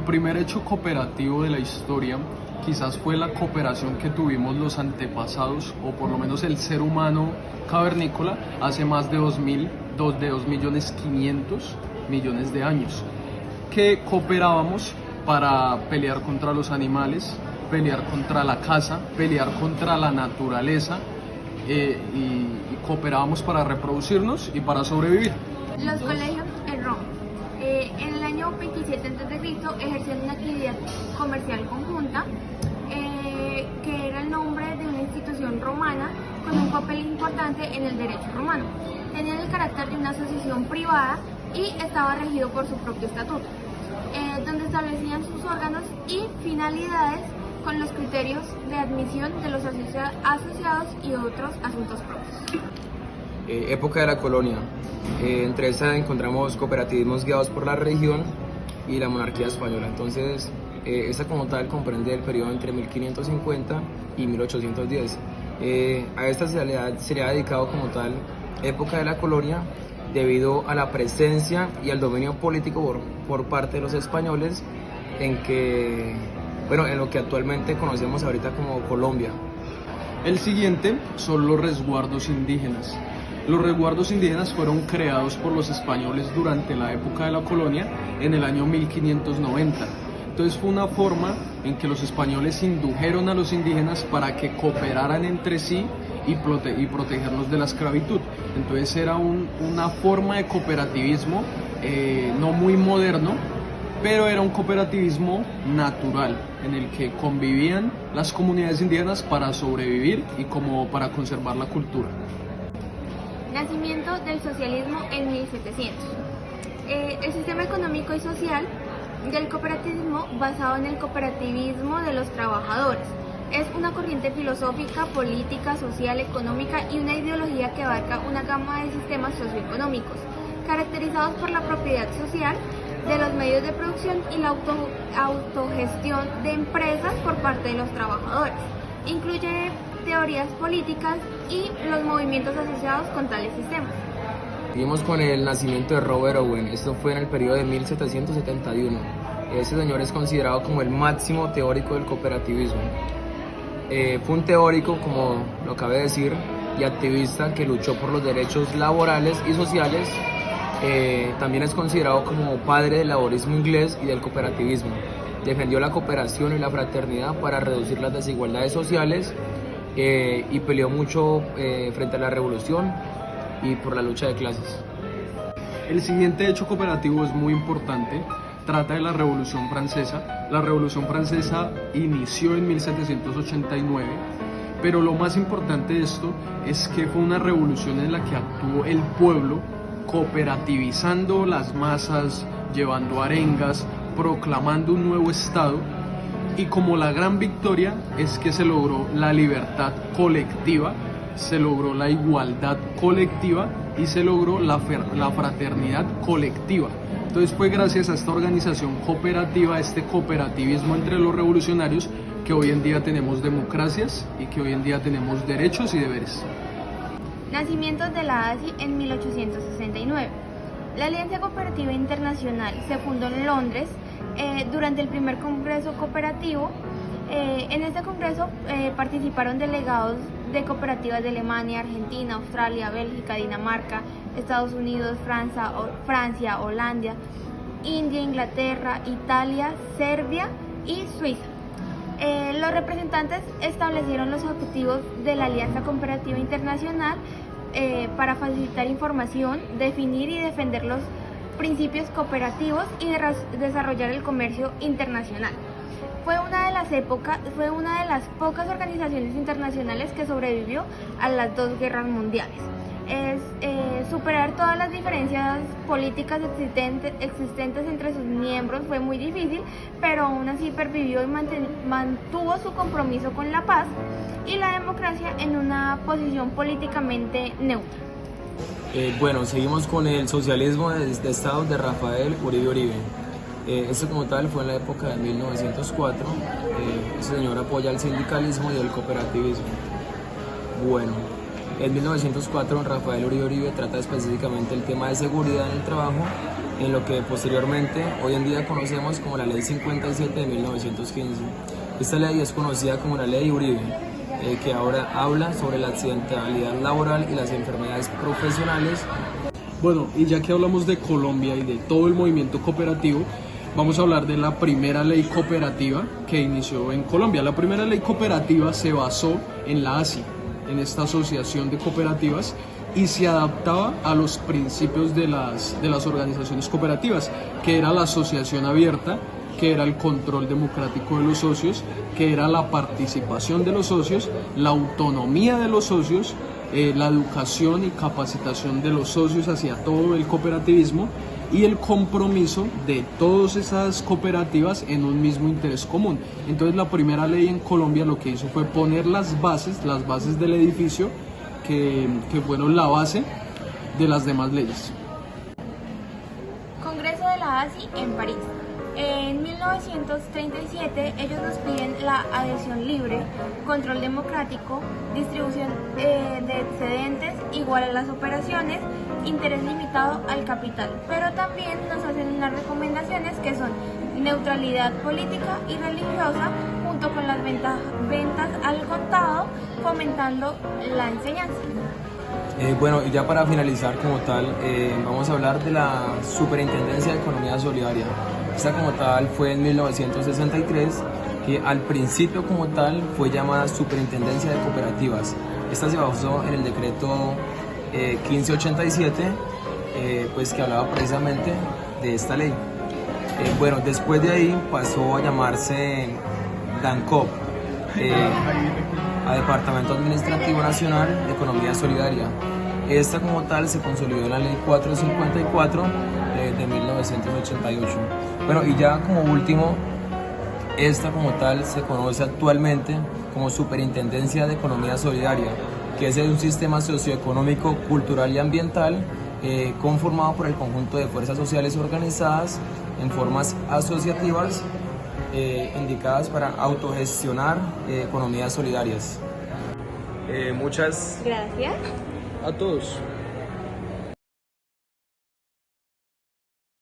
primer hecho cooperativo de la historia quizás fue la cooperación que tuvimos los antepasados, o por lo menos el ser humano cavernícola, hace más de 2.500.000 de años, que cooperábamos para pelear contra los animales, pelear contra la caza, pelear contra la naturaleza, y cooperábamos para reproducirnos y para sobrevivir. Los colegios en Roma. En el año 27 a.C. ejercían una actividad comercial conjunta, que era el nombre de una institución romana con un papel importante en el derecho romano. Tenían el carácter de una asociación privada y estaba regido por su propio estatuto, donde establecían sus órganos y finalidades con los criterios de admisión de los asociados y otros asuntos propios. Época de la colonia. Entre esa encontramos cooperativismos guiados por la religión y la monarquía española. Entonces, esta como tal comprende el periodo entre 1550 y 1810. A esta se le ha dedicado como tal época de la colonia debido a la presencia y al dominio político por parte de los españoles en lo que actualmente conocemos ahorita como Colombia. El siguiente son los resguardos indígenas. Los resguardos indígenas fueron creados por los españoles durante la época de la colonia en el año 1590. Entonces fue una forma en que los españoles indujeron a los indígenas para que cooperaran entre sí y protegerlos de la esclavitud. Entonces era una forma de cooperativismo no muy moderno, pero era un cooperativismo natural en el que convivían las comunidades indígenas para sobrevivir y como para conservar la cultura. Nacimiento del socialismo en 1700. El sistema económico y social del cooperativismo, basado en el cooperativismo de los trabajadores, es una corriente filosófica, política, social, económica y una ideología que abarca una gama de sistemas socioeconómicos, caracterizados por la propiedad social de los medios de producción y la autogestión de empresas por parte de los trabajadores. Incluye teorías políticas y los movimientos asociados con tales sistemas. Seguimos con el nacimiento de Robert Owen. Esto fue en el periodo de 1771. Este señor es considerado como el máximo teórico del cooperativismo. Fue un teórico, como lo acabé de decir, y activista que luchó por los derechos laborales y sociales. También es considerado como padre del laborismo inglés y del cooperativismo. Defendió la cooperación y la fraternidad para reducir las desigualdades sociales y peleó mucho frente a la revolución y por la lucha de clases. El siguiente hecho cooperativo es muy importante. Trata de la Revolución Francesa. La Revolución Francesa inició en 1789, pero lo más importante de esto es que fue una revolución en la que actuó el pueblo, cooperativizando las masas, llevando arengas, proclamando un nuevo estado, y como la gran victoria es que se logró la libertad colectiva, se logró la igualdad colectiva y se logró la fraternidad colectiva. Entonces fue gracias a esta organización cooperativa, a este cooperativismo entre los revolucionarios, que hoy en día tenemos democracias y que hoy en día tenemos derechos y deberes. Nacimiento de la ASI en 1869. La Alianza Cooperativa Internacional se fundó en Londres durante el primer Congreso Cooperativo. En este congreso participaron delegados de cooperativas de Alemania, Argentina, Australia, Bélgica, Dinamarca, Estados Unidos, Francia, Holanda, India, Inglaterra, Italia, Serbia y Suiza. Los representantes establecieron los objetivos de la Alianza Cooperativa Internacional para facilitar información, definir y defender los principios cooperativos y desarrollar el comercio internacional. Fue una de las pocas organizaciones internacionales que sobrevivió a las dos guerras mundiales. Superar todas las diferencias políticas existentes entre sus miembros fue muy difícil, pero aún así pervivió y mantuvo su compromiso con la paz y la democracia en una posición políticamente neutra. Seguimos con el socialismo de Estado de Rafael Uribe. Este como tal fue en la época de 1904. Este señor apoya el sindicalismo y el cooperativismo. En 1904, Rafael Uribe trata específicamente el tema de seguridad en el trabajo, en lo que posteriormente, hoy en día conocemos como la Ley 57 de 1915. Esta ley es conocida como la Ley Uribe, que ahora habla sobre la accidentalidad laboral y las enfermedades profesionales. Bueno, y ya que hablamos de Colombia y de todo el movimiento cooperativo, vamos a hablar de la primera ley cooperativa que inició en Colombia. La primera ley cooperativa se basó en la ASI, en esta asociación de cooperativas, y se adaptaba a los principios de las organizaciones cooperativas, que era la asociación abierta, que era el control democrático de los socios, que era la participación de los socios, la autonomía de los socios, la educación y capacitación de los socios hacia todo el cooperativismo y el compromiso de todas esas cooperativas en un mismo interés común. Entonces la primera ley en Colombia lo que hizo fue poner las bases del edificio que fueron la base de las demás leyes. Congreso de la ASI en París. En 1937 ellos nos piden la adhesión libre, control democrático, distribución de excedentes igual a las operaciones, interés limitado al capital, pero también nos hacen unas recomendaciones que son neutralidad política y religiosa junto con las ventas al contado, fomentando la enseñanza. Bueno, y ya para finalizar como tal, vamos a hablar de la Superintendencia de Economía Solidaria. Esta como tal fue en 1963, que al principio como tal fue llamada Superintendencia de Cooperativas. Esta se basó en el decreto 1587, pues que hablaba precisamente de esta ley. Bueno, después de ahí pasó a llamarse DANCOP, a Departamento Administrativo Nacional de Economía Solidaria. Esta como tal se consolidó en la Ley 454 de 1988. Bueno, y ya como último, esta como tal se conoce actualmente como Superintendencia de Economía Solidaria, que es un sistema socioeconómico, cultural y ambiental conformado por el conjunto de fuerzas sociales organizadas en formas asociativas indicadas para autogestionar economías solidarias. Muchas Gracias A todos.